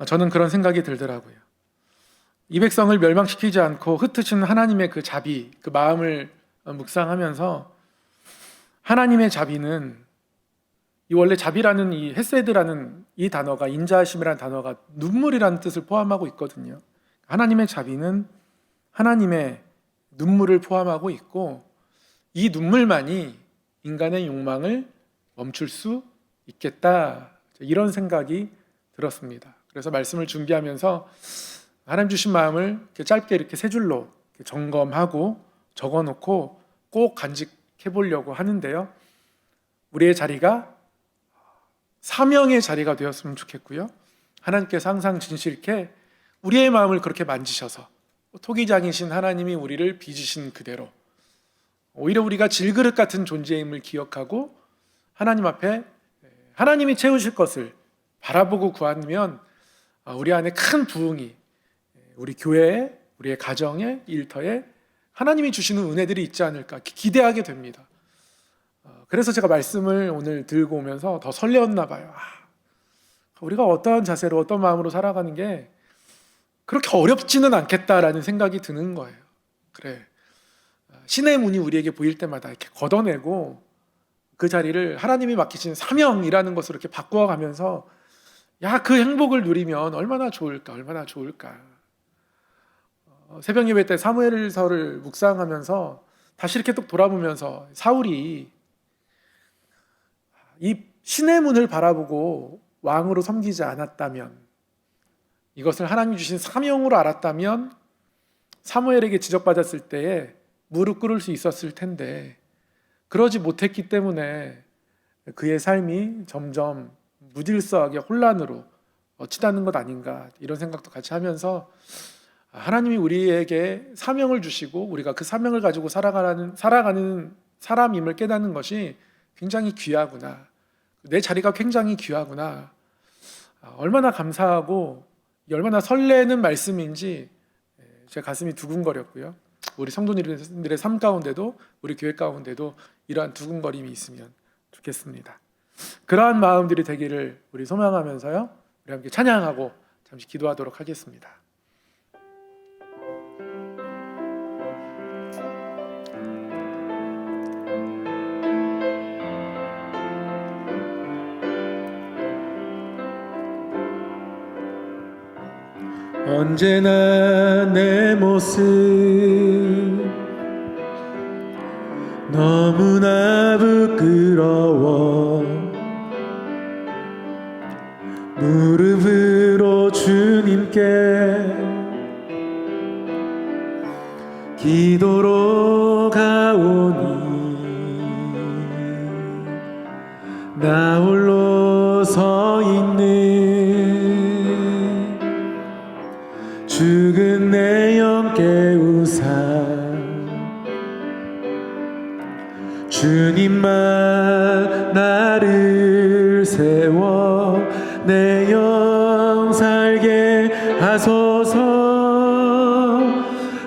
저는 그런 생각이 들더라고요. 이 백성을 멸망시키지 않고 흩으신 하나님의 그 자비, 그 마음을 묵상하면서 하나님의 자비는, 이 원래 자비라는 이 헤세드라는 이 단어가, 인자하심이라는 단어가 눈물이라는 뜻을 포함하고 있거든요. 하나님의 자비는 하나님의 눈물을 포함하고 있고, 이 눈물만이 인간의 욕망을 멈출 수 있겠다, 이런 생각이 들었습니다. 그래서 말씀을 준비하면서 하나님 주신 마음을 이렇게 짧게 이렇게 세 줄로 이렇게 점검하고 적어놓고 꼭 간직해 보려고 하는데요, 우리의 자리가 사명의 자리가 되었으면 좋겠고요, 하나님께서 항상 진실케 우리의 마음을 그렇게 만지셔서 토기장이신 하나님이 우리를 빚으신 그대로 오히려 우리가 질그릇 같은 존재임을 기억하고 하나님 앞에 하나님이 채우실 것을 바라보고 구하면 우리 안에 큰 부흥이, 우리 교회에, 우리의 가정에, 일터에 하나님이 주시는 은혜들이 있지 않을까 기대하게 됩니다. 그래서 제가 말씀을 오늘 들고 오면서 더 설레었나 봐요. 우리가 어떠한 자세로, 어떤 마음으로 살아가는 게 그렇게 어렵지는 않겠다라는 생각이 드는 거예요. 그래, 신의 문이 우리에게 보일 때마다 이렇게 걷어내고 그 자리를 하나님이 맡기신 사명이라는 것으로 이렇게 바꾸어가면서, 그 행복을 누리면 얼마나 좋을까, 얼마나 좋을까. 새벽 예배 때 사무엘서를 묵상하면서 다시 이렇게 또 돌아보면서, 사울이 이 신의 문을 바라보고 왕으로 섬기지 않았다면, 이것을 하나님이 주신 사명으로 알았다면 사무엘에게 지적받았을 때에 무릎 꿇을 수 있었을 텐데 그러지 못했기 때문에 그의 삶이 점점 무질서하게 혼란으로 치닫는 것 아닌가, 이런 생각도 같이 하면서 하나님이 우리에게 사명을 주시고 우리가 그 사명을 가지고 살아가는 사람임을 깨닫는 것이 굉장히 귀하구나, 내 자리가 굉장히 귀하구나, 얼마나 감사하고 얼마나 설레는 말씀인지 제 가슴이 두근거렸고요. 우리 성도님들의 삶 가운데도, 우리 교회 가운데도 이러한 두근거림이 있으면 좋겠습니다. 그러한 마음들이 되기를 우리 소망하면서요, 우리 함께 찬양하고 잠시 기도하도록 하겠습니다. 언제나 내 모습 너무나 부끄러워 무릎으로 주님께 기도로 가오니 나 홀로 서 있는 죽은 내 영 깨우사 주님만 나를 세워 내 영 살게 하소서.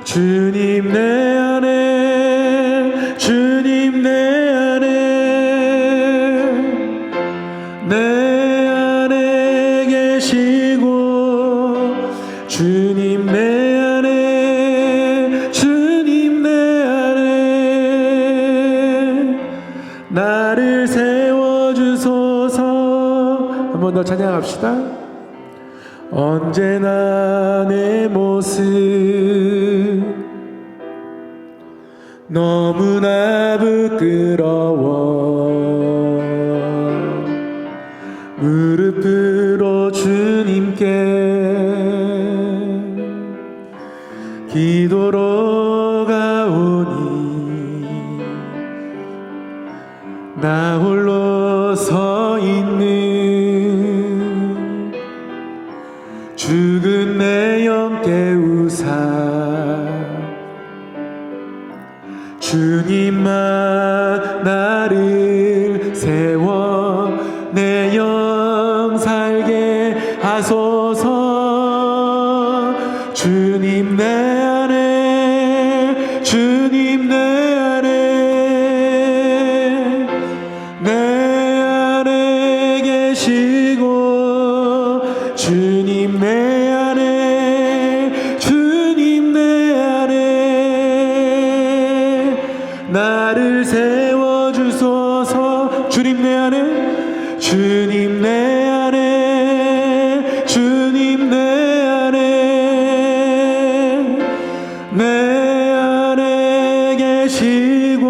주님 내 안에, 주님 내 안에, 내 안에 계시고 주님 내 안에, 주님 내 안에 나를 세워주소서. 한 번 더 찬양합시다. 언제나 내 모습 너무나 부끄러워 무릎으로 주님께 기도로 가오니 나 홀로 서 있는 죽은 내 영 깨우사 주님만 나를 세워 내 영 살게 하소서. 주님 내 안에, 주님 내 안에, 내 안에 계시고 주님 내 안에, 주님 내 안에 나를 세워주소서. 주님 내 안에, 주님 내 안에, 주님 내 안에, 내 안에 계시고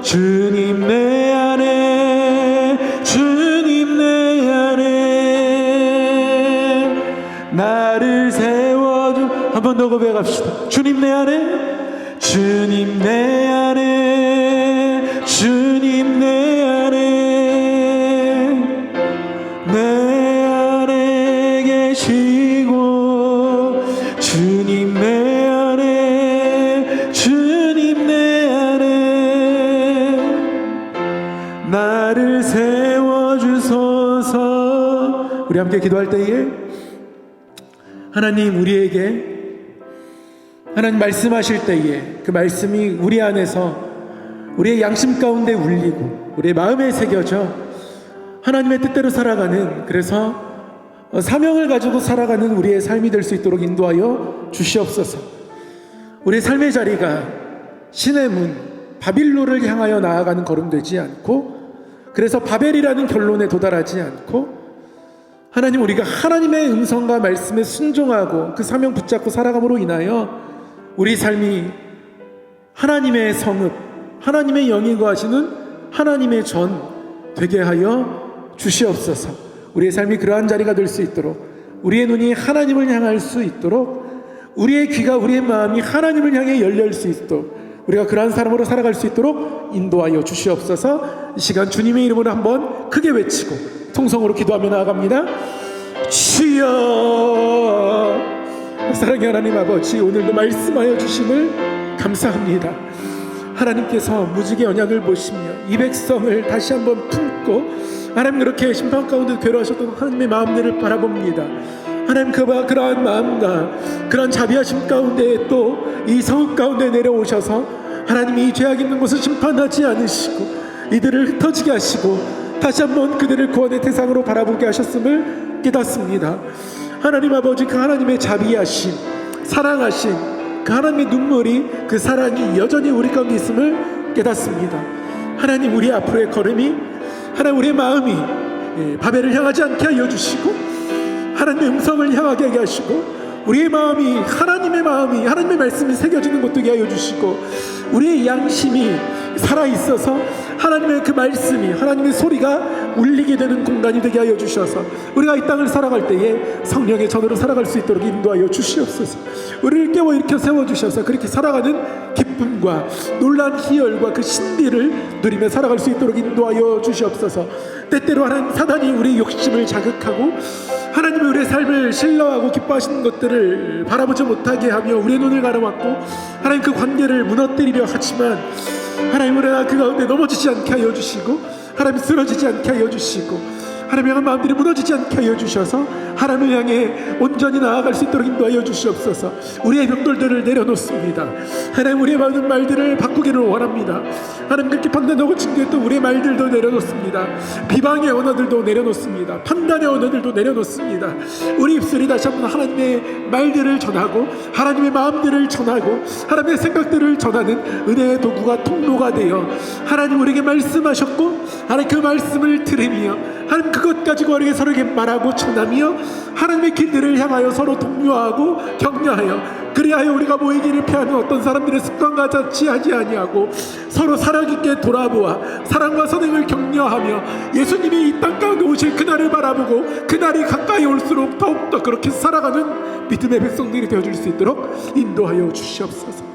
주님 내 안에, 주님 내 안에 나를 세워주. 한 번 더 고백합시다. 주님 내 안에, 주님 내 안에, 주님 내 안에, 내 안에 계시고 주님 내 안에, 주님 내 안에 나를 세워주소서. 우리 함께 기도할 때에 하나님 우리에게, 하나님 말씀하실 때에 그 말씀이 우리 안에서 우리의 양심 가운데 울리고 우리의 마음에 새겨져 하나님의 뜻대로 살아가는, 그래서 사명을 가지고 살아가는 우리의 삶이 될 수 있도록 인도하여 주시옵소서. 우리의 삶의 자리가 신의 문 바빌론을 향하여 나아가는 걸음 되지 않고, 그래서 바벨이라는 결론에 도달하지 않고, 하나님 우리가 하나님의 음성과 말씀에 순종하고 그 사명 붙잡고 살아감으로 인하여 우리 삶이 하나님의 성읍, 하나님의 영이 거하시는 하나님의 전 되게 하여 주시옵소서. 우리의 삶이 그러한 자리가 될 수 있도록 우리의 눈이 하나님을 향할 수 있도록, 우리의 귀가, 우리의 마음이 하나님을 향해 열릴 수 있도록, 우리가 그러한 사람으로 살아갈 수 있도록 인도하여 주시옵소서. 이 시간 주님의 이름으로 한번 크게 외치고 통성으로 기도하며 나아갑니다. 주여, 사랑의 하나님 아버지, 오늘도 말씀하여 주심을 감사합니다. 하나님께서 무지개 언약을 보시며 이 백성을 다시 한번 품고 하나님 그렇게 심판 가운데 괴로워하셨던 하나님의 마음들을 바라봅니다. 하나님 그러한 마음과 그러한 자비하심 가운데 또 이 성읍 가운데 내려오셔서 하나님이 이 죄악 있는 곳을 심판하지 않으시고 이들을 흩어지게 하시고 다시 한번 그들을 구원의 대상으로 바라보게 하셨음을 깨닫습니다. 하나님 아버지, 그 하나님의 자비하심, 사랑하심, 그 하나님의 눈물이, 그 사랑이 여전히 우리 가운데 있음을 깨닫습니다. 하나님, 우리 앞으로의 걸음이, 하나님 우리의 마음이 바벨을 향하지 않게 하여 주시고 하나님의 음성을 향하게 하게 하시고 우리의 마음이 하나님의 말씀이 새겨지는 것 되게 하여 주시고 우리의 양심이 살아있어서 하나님의 그 말씀이, 하나님의 소리가 울리게 되는 공간이 되게 하여 주셔서 우리가 이 땅을 살아갈 때에 성령의 전으로 살아갈 수 있도록 인도하여 주시옵소서. 우리를 깨워 일으켜 세워주셔서 그렇게 살아가는 기쁨과 놀라운 희열과 그 신비를 누리며 살아갈 수 있도록 인도하여 주시옵소서. 때때로 하나님, 사단이 우리의 욕심을 자극하고 하나님이 우리의 삶을 신뢰하고 기뻐하시는 것들을 바라보지 못하게 하며 우리의 눈을 가로막고 하나님 그 관계를 무너뜨리려 하지만 하나님, 우리가 그 가운데 넘어지지 않게 하여 주시고 하나님 쓰러지지 않게 하여 주시고 하나님 향한 마음들이 무너지지 않게 하여 주셔서 하나님을 향해 온전히 나아갈 수 있도록 인도하여 주시옵소서. 우리의 벽돌들을 내려놓습니다. 하나님, 우리의 모든 말들을 바꾸기를 원합니다. 하나님, 그렇게 판단하고 징계했던 우리의 말들도 내려놓습니다. 비방의 언어들도 내려놓습니다. 판단의 언어들도 내려놓습니다. 우리 입술이 다시 한번 하나님의 말들을 전하고 하나님의 마음들을 전하고 하나님의 생각들을 전하는 은혜의 도구가, 통로가 되어 하나님 우리에게 말씀하셨고 하나님 그 말씀을 들으며 하나님 그것 가지고 우리에게 서로에게 말하고 전하며 하나님의 길들을 향하여 서로 독려하고 격려하여 그리하여 우리가 모이기를 피하는 어떤 사람들의 습관과 같이 하지 아니하고 서로 살아있게 돌아보아 사랑과 선행을 격려하며 예수님이 이 땅 가운데 오실 그날을 바라보고 그날이 가까이 올수록 더욱더 그렇게 살아가는 믿음의 백성들이 되어줄 수 있도록 인도하여 주시옵소서.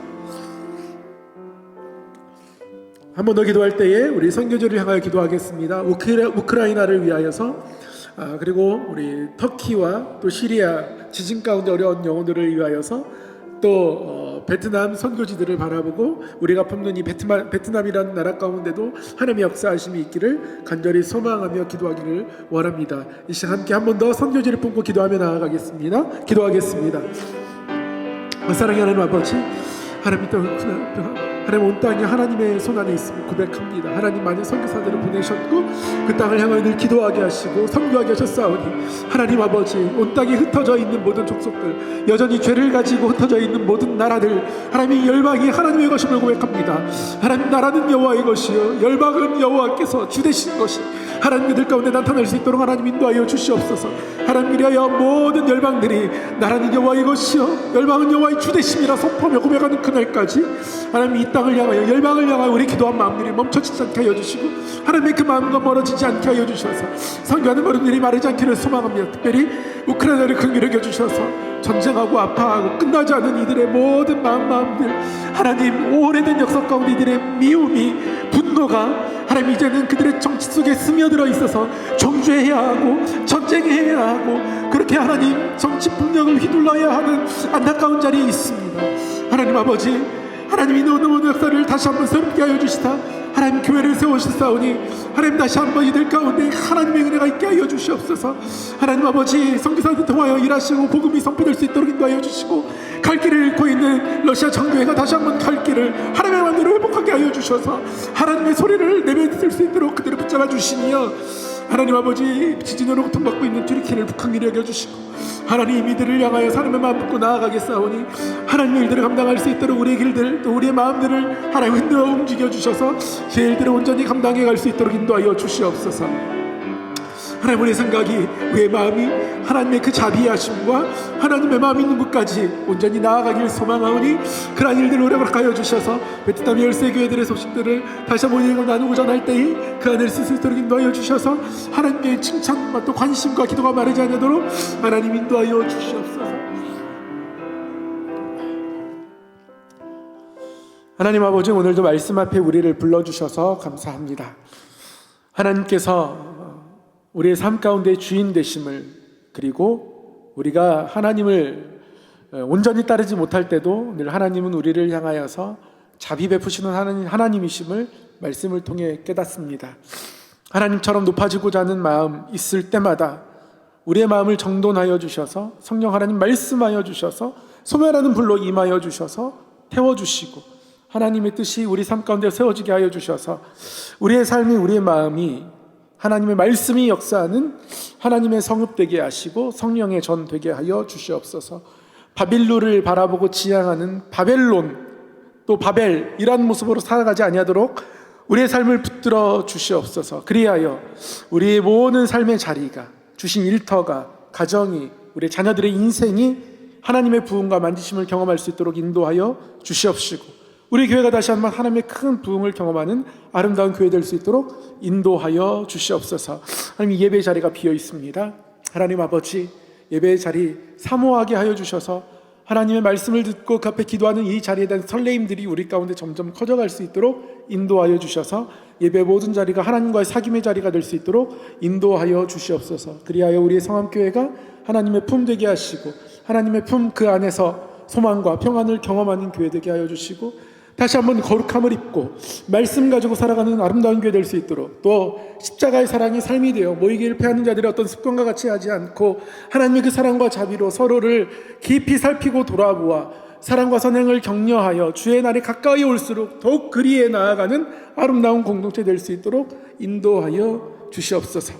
한 번 더 기도할 때에 우리 선교지를 향하여 기도하겠습니다. 우크라이나를 위하여서, 그리고 우리 터키와 또 시리아 지진 가운데 어려운 영혼들을 위하여서, 또 베트남 선교지들을 바라보고 우리가 품는 이 베트남이라는 나라 가운데도 하나님의 역사하심이 있기를 간절히 소망하며 기도하기를 원합니다. 이 시간 함께 한 번 더 선교지를 품고 기도하며 나아가겠습니다. 기도하겠습니다. 사랑의 하나님 아버지, 하나님 온 땅이 하나님의 손 안에 있음을 고백합니다. 하나님 많은 선교사들을 보내셨고 그 땅을 향하여 늘 기도하게 하시고 선교하게 하셨사오니 하나님 아버지, 온 땅에 흩어져 있는 모든 족속들, 여전히 죄를 가지고 흩어져 있는 모든 나라들, 하나님의 열방이 하나님의 것임을 고백합니다. 하나님, 나라는 여호와의 것이요 열방은 여호와께서 주되신 것이 하나님 그들 가운데 나타날 수 있도록 하나님 인도하여 주시옵소서. 하나님, 그리하여 모든 열방들이 나라는 여호와의 것이요 열방은 여호와의 주되심이라 선포하며 고백하는 그날까지 하나님 이 땅을 향하여 열방을 향하여 우리 기도한 마음들이 멈춰지지 않게 하여 주시고 하나님의 그 마음과 멀어지지 않게 하여 주셔서 선교하는 모든 일이 마르지 않기를 소망합니다. 특별히 우크라이나를 긍휼히 여겨주셔서 전쟁하고 아파하고 끝나지 않은 이들의 모든 마음들, 하나님 오래된 역사 가운데 이들의 미움이, 분노가 하나님 이제는 그들의 정치 속에 스며들어 있어서 정죄해야 하고 전쟁해야 하고 그렇게 하나님 정치 폭력을 휘둘러야 하는 안타까운 자리에 있습니다. 하나님 아버지, 하나님이 모든 역사를 다시 한번 새롭게 하여 주시다 하나님 교회를 세우셨사오니 하나님 다시 한번 이들 가운데 하나님의 은혜가 있게 하여 주시옵소서. 하나님 아버지, 선교사들 통하여 일하시고 복음이 선포될 수 있도록 인도하여 주시고 갈 길을 잃고 있는 러시아 정교회가 다시 한번 갈 길을 하나님의 마음대로 회복하게 하여 주셔서 하나님의 소리를 내뱉을 수 있도록 그들을 붙잡아 주시며 하나님 아버지, 지진으로 고통받고 있는 튀르키예를 북한기를 여겨주시고 하나님 이들을 향하여 사람의 마음 붙고 나아가겠사오니 하나님의 일들을 감당할 수 있도록 우리의 길들 또 우리의 마음들을 하나님 흔들어 움직여 주셔서 그 일들을 온전히 감당해 갈 수 있도록 인도하여 주시옵소서. 하나님, 우리의 생각이, 우리의 마음이 하나님의 그 자비하심과 하나님의 마음이 있는 곳까지 온전히 나아가길 소망하오니 그러한 일들을 허락하여 주셔서 베트남 13교회들의 소식들을 다시 한번 읽고 나누고 전할 때에 그 안을 쓸 수 있도록 인도하여 주셔서 하나님의 칭찬과 또 관심과 기도가 마르지 않도록 하나님 인도하여 주시옵소서. 하나님 아버지, 오늘도 말씀 앞에 우리를 불러주셔서 감사합니다. 하나님께서 우리의 삶 가운데 주인 되심을, 그리고 우리가 하나님을 온전히 따르지 못할 때도 늘 하나님은 우리를 향하여서 자비 베푸시는 하나님이심을 말씀을 통해 깨닫습니다. 하나님처럼 높아지고자 하는 마음 있을 때마다 우리의 마음을 정돈하여 주셔서 성령 하나님 말씀하여 주셔서 소멸하는 불로 임하여 주셔서 태워주시고 하나님의 뜻이 우리 삶 가운데 세워지게 하여 주셔서 우리의 삶이, 우리의 마음이 하나님의 말씀이 역사하는 하나님의 성읍되게 하시고 성령의 전 되게 하여 주시옵소서. 바빌론을 바라보고 지향하는 바벨론, 또 바벨이라는 모습으로 살아가지 아니하도록 우리의 삶을 붙들어 주시옵소서. 그리하여 우리의 모든 삶의 자리가, 주신 일터가, 가정이, 우리의 자녀들의 인생이 하나님의 부흥과 만지심을 경험할 수 있도록 인도하여 주시옵시고 우리 교회가 다시 한번 하나님의 큰 부흥을 경험하는 아름다운 교회 될 수 있도록 인도하여 주시옵소서. 하나님, 예배 자리가 비어 있습니다. 하나님 아버지, 예배의 자리 사모하게 하여 주셔서 하나님의 말씀을 듣고 그 앞에 기도하는 이 자리에 대한 설레임들이 우리 가운데 점점 커져갈 수 있도록 인도하여 주셔서 예배 모든 자리가 하나님과의 사귐의 자리가 될 수 있도록 인도하여 주시옵소서. 그리하여 우리의 성함교회가 하나님의 품 되게 하시고 하나님의 품 그 안에서 소망과 평안을 경험하는 교회 되게 하여 주시고 다시 한번 거룩함을 입고 말씀 가지고 살아가는 아름다운 교회 될 수 있도록, 또 십자가의 사랑이 삶이 되어 모이기를 패하는 자들의 어떤 습관과 같이 하지 않고 하나님의 그 사랑과 자비로 서로를 깊이 살피고 돌아보아 사랑과 선행을 격려하여 주의 날이 가까이 올수록 더욱 그리에 나아가는 아름다운 공동체 될 수 있도록 인도하여 주시옵소서.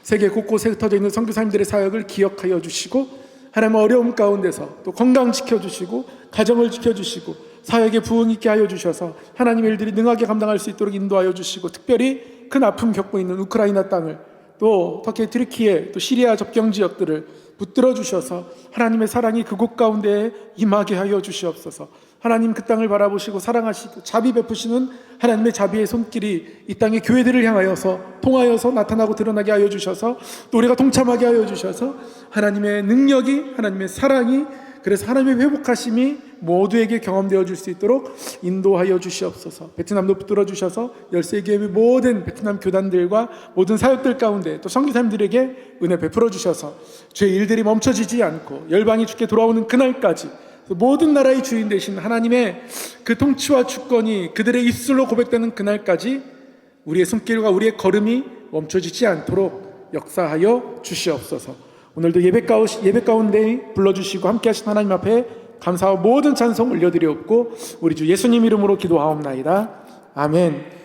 세계 곳곳에 흩어져 있는 선교사님들의 사역을 기억하여 주시고 하나님의 어려움 가운데서 또 건강 지켜주시고 가정을 지켜주시고 사역에 부흥 있게 하여 주셔서 하나님의 일들이 능하게 감당할 수 있도록 인도하여 주시고 특별히 큰 아픔 겪고 있는 우크라이나 땅을, 또 터키, 트리키에, 또 시리아 접경 지역들을 붙들어 주셔서 하나님의 사랑이 그곳 가운데 임하게 하여 주시옵소서. 하나님 그 땅을 바라보시고 사랑하시고 자비 베푸시는 하나님의 자비의 손길이 이 땅의 교회들을 향하여서 통하여서 나타나고 드러나게 하여 주셔서 또 우리가 동참하게 하여 주셔서 하나님의 능력이, 하나님의 사랑이, 그래서 하나님의 회복하심이 모두에게 경험되어 줄 수 있도록 인도하여 주시옵소서. 베트남도 붙들어 주셔서 13개의 모든 베트남 교단들과 모든 사역들 가운데 또 선교사님들에게 은혜 베풀어 주셔서 주의 일들이 멈춰지지 않고 열방이 주께 돌아오는 그날까지 모든 나라의 주인 되신 하나님의 그 통치와 주권이 그들의 입술로 고백되는 그날까지 우리의 손길과 우리의 걸음이 멈춰지지 않도록 역사하여 주시옵소서. 오늘도 예배 가운데 불러주시고 함께 하신 하나님 앞에 감사와 모든 찬송 올려드리옵고 우리 주 예수님 이름으로 기도하옵나이다. 아멘.